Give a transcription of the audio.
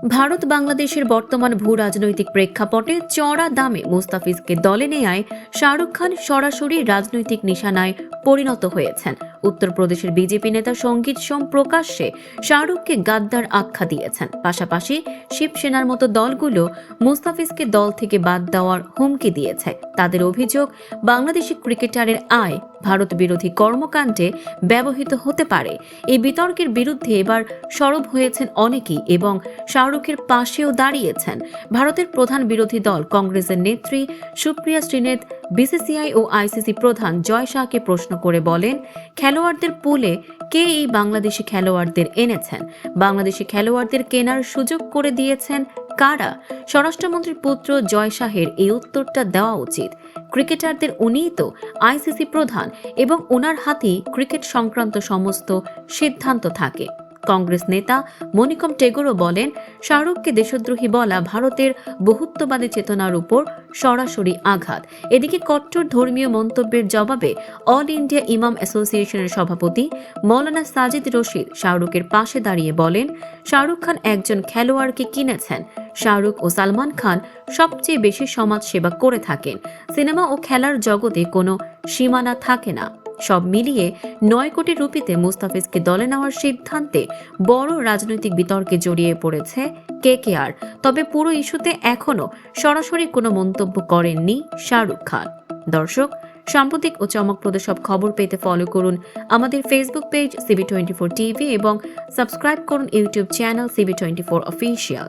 ভারত বাংলাদেশের বর্তমান ভূ রাজনৈতিক প্রেক্ষাপটে চড়া দামে মুস্তাফিজকে দলে নেয়ায় শাহরুখ খান সরাসরি রাজনৈতিক নিশানায় পরিণত হয়েছেন। উত্তরপ্রদেশের বিজেপি নেতা সঙ্গীত সোম প্রকাশ্যে শাহরুখকে গাদ্দার আখ্যা দিয়েছেন। পাশাপাশি শিবসেনার মতো দলগুলো মুস্তাফিজকে দল থেকে বাদ দেওয়ার হুমকি দিয়েছে। তাদের অভিযোগ, বাংলাদেশি ক্রিকেটারের আয় ভারত বিরোধী কর্মকাণ্ডে ব্যবহৃত হতে পারে। এই বিতর্কের বিরুদ্ধে এবার সরব হয়েছেন অনেকেই এবং শাহরুখের পাশেও দাঁড়িয়েছেন। ভারতের প্রধান বিরোধী দল কংগ্রেসের নেত্রী সুপ্রিয়া শ্রীনেত বিসিসিআই ও আইসিসি প্রধান জয় শাহকে প্রশ্ন করে বলেন, খেলোয়াড়দের পুলে কে এই বাংলাদেশি খেলোয়াড়দের এনেছেন? বাংলাদেশি খেলোয়াড়দের কেনার সুযোগ করে দিয়েছেন কারা? স্বরাষ্ট্রমন্ত্রীর পুত্র জয় শাহের এই উত্তরটা দেওয়া উচিত। ক্রিকেটারদের উনিই তো আইসিসি প্রধান এবং ওনার হাতেই ক্রিকেট সংক্রান্ত সমস্ত সিদ্ধান্ত থাকে। কংগ্রেস নেতা মনিকম টেগোরও বলেন, শাহরুখকে দেশদ্রোহী বলা ভারতের বহুত্ববাদী চেতনার উপর সরাসরি আঘাত। এদিকে কট্টর ধর্মীয় মন্তব্যের জবাবে অল ইন্ডিয়া ইমাম অ্যাসোসিয়েশনের সভাপতি মৌলানা সাজিদ রশিদ শাহরুখের পাশে দাঁড়িয়ে বলেন, শাহরুখ খান একজন খেলোয়াড়কে কিনেছেন। শাহরুখ ও সালমান খান সবচেয়ে বেশি সমাজ সেবা করে থাকেন। সিনেমা ও খেলার জগতে কোনো সীমানা থাকে না। সব মিলিয়ে 9 কোটি রুপিতে মুস্তাফিজকে দলে নেওয়ার সিদ্ধান্তে বড় রাজনৈতিক বিতর্কে জড়িয়ে পড়েছে কেকেআর। তবে পুরো ইস্যুতে এখনো সরাসরি কোনো মন্তব্য করেননি শাহরুখ খান। দর্শক, সাম্প্রতিক ও চমকপ্রদ সব খবর পেতে ফলো করুন আমাদের ফেসবুক পেজ CB24 টিভি এবং সাবস্ক্রাইব করুন ইউটিউব চ্যানেল CB24 অফিসিয়াল।